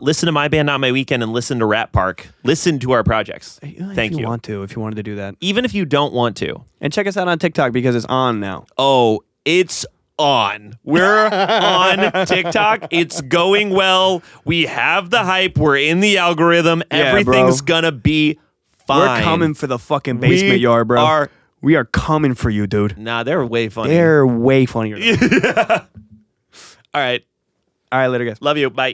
Listen to My Band, Not My Weekend, and listen to Rat Park. Listen to our projects. Thank if you. If you wanted to do that. Even if you don't want to. And check us out on TikTok because it's on now. Oh, it's on. We're on TikTok. It's going well. We have the hype. We're in the algorithm. Yeah, Everyth's bro. gonna be fine. We're coming for the fucking basement yard, bro. We are coming for you, dude. Nah, they're way funny. They're way funnier. All right. All right, later, guys. Love you. Bye.